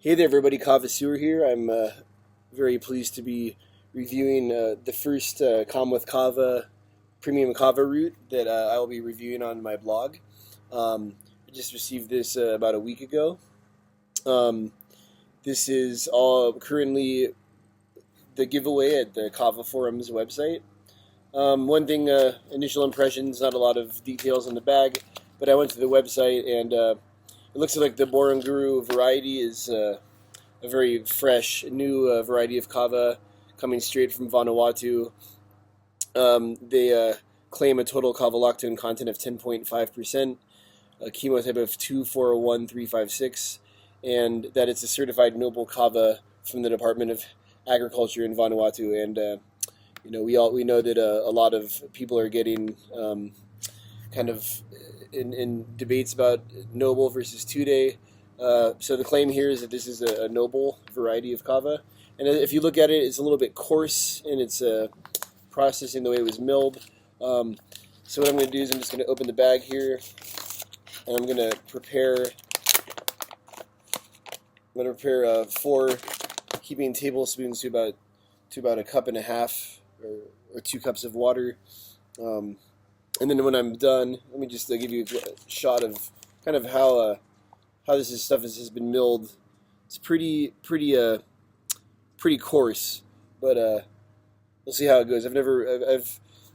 Hey there, everybody. Kava here. I'm very pleased to be reviewing the first Kalm with Kava premium Kava root that I will be reviewing on my blog. I just received this about a week ago. Um, this is all currently the giveaway at the Kava Forum's website. One thing, initial impressions, not a lot of details on the bag, but I went to the website and it looks like the Boronguru variety is a very fresh, new variety of kava coming straight from Vanuatu. They claim a total kava lactone content of 10.5%, a chemotype of 2401356, and that it's a certified noble kava from the Department of Agriculture in Vanuatu. And we know that a lot of people are getting kind of in debates about noble versus two-day. So the claim here is that this is a noble variety of kava, and if you look at it, it's a little bit coarse in its processing, the way it was milled. So what I'm going to do is I'm just going to open the bag here, and I'm going to prepare 4 heaping tablespoons to about a cup and a half or 2 cups of water. And then when I'm done, let me just give you a shot of kind of how this stuff has been milled. It's pretty coarse, but we'll see how it goes. I've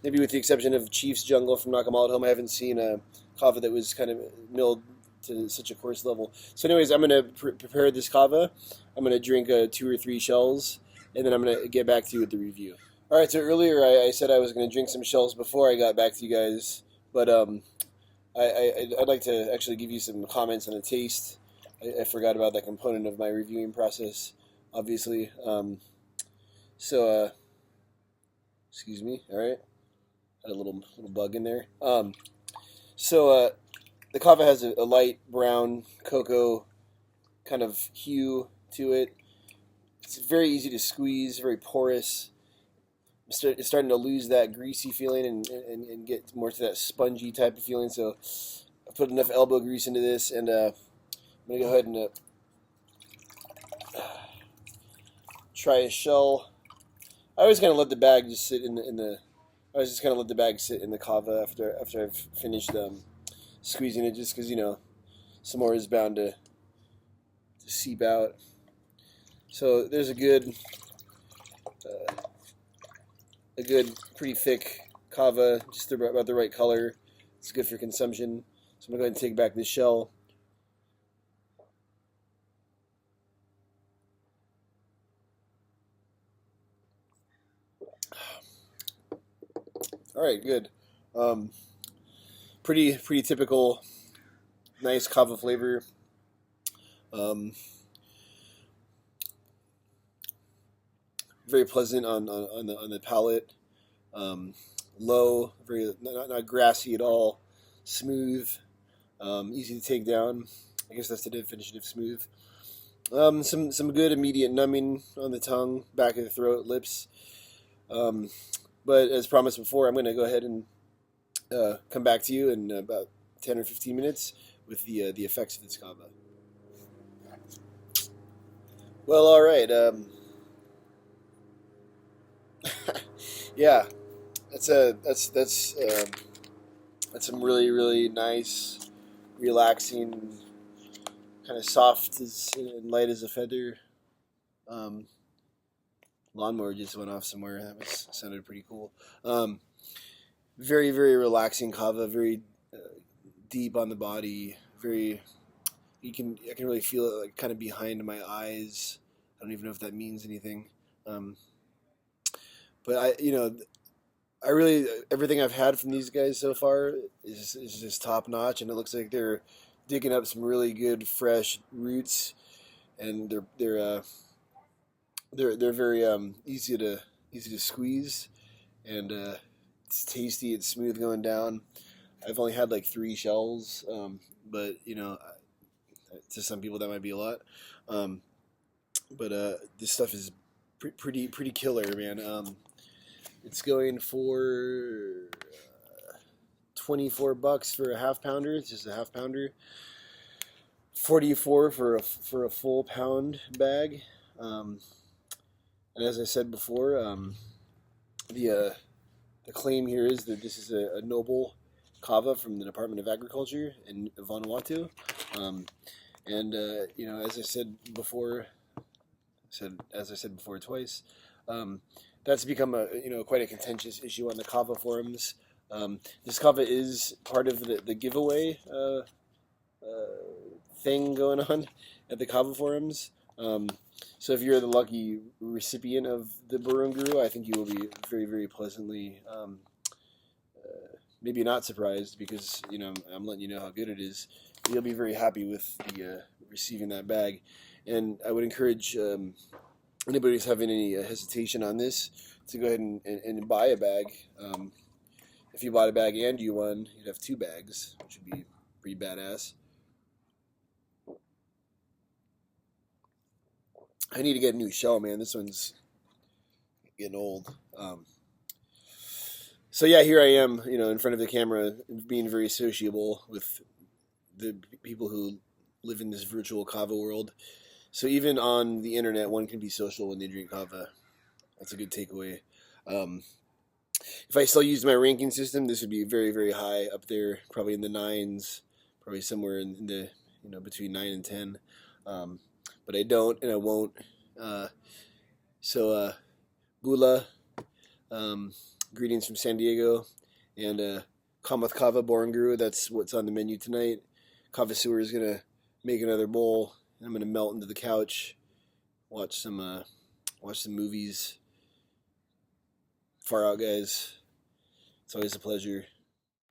maybe with the exception of Chief's Jungle from Nakamal at Home, I haven't seen a kava that was kind of milled to such a coarse level. So anyways, I'm going to prepare this kava. I'm going to drink 2 or 3 shells, and then I'm going to get back to you with the review. All right, so earlier I said I was going to drink some shells before I got back to you guys, but I'd like to actually give you some comments on the taste. I forgot about that component of my reviewing process, obviously. Excuse me. All right, had a little bug in there. The kava has a light brown cocoa kind of hue to it. It's very easy to squeeze, very porous. It's starting to lose that greasy feeling and get more to that spongy type of feeling. So I put enough elbow grease into this, and I'm gonna go ahead and try a shell. I always kind of let the bag just sit in the. I always just kind of let the bag sit in the kava after I've finished squeezing it, just because some more is bound to seep out. So there's a good pretty thick kava, just about the right color. It's good for consumption. So I'm going to go ahead and take back this shell. All right, good. Pretty typical, nice kava flavor. Very pleasant on the palate. Low, very not grassy at all. Smooth, easy to take down. I guess that's the definition of smooth. Some good immediate numbing on the tongue, back of the throat, lips. But as promised before, I'm going to go ahead and come back to you in about 10 or 15 minutes with the effects of this kava. Well, all right. Yeah, that's some really nice, relaxing, kind of soft and light as a feather. Lawnmower just went off somewhere. That sounded pretty cool. Very relaxing kava. Very deep on the body. I can really feel it like kind of behind my eyes. I don't even know if that means anything. But I really, everything I've had from these guys so far is just top notch, and it looks like they're digging up some really good fresh roots, and they're very easy to squeeze, and it's tasty. It's smooth going down. I've only had like 3 shells, but to some people that might be a lot. But this stuff is pretty killer, man. It's going for $24 for a half pounder. It's just a half pounder. $44 for a full pound bag. And as I said before, the claim here is that this is a noble kava from the Department of Agriculture in Vanuatu. And as I said before, twice, that's become quite a contentious issue on the kava forums. This kava is part of the giveaway thing going on at the kava forums. So if you're the lucky recipient of the Boronguru, I think you will be very, very pleasantly, maybe not surprised, because I'm letting you know how good it is. You'll be very happy with the receiving that bag, and I would encourage anybody who's having any hesitation on this to go ahead and buy a bag. If you bought a bag and you won, you'd have 2 bags, which would be pretty badass. I need to get a new shell, man. This one's getting old. So yeah, here I am, in front of the camera, being very sociable with the people who live in this virtual kava world. So even on the internet, one can be social when they drink kava. That's a good takeaway. If I still used my ranking system, this would be very, very high up there, probably in the 9s, probably somewhere in the between 9 and 10. But I don't, and I won't. Bula, greetings from San Diego, and Kalm with Kava Boronguru. That's what's on the menu tonight. Kava Sewer is gonna make another bowl. I'm gonna melt into the couch, watch some movies. Far out, guys. It's always a pleasure.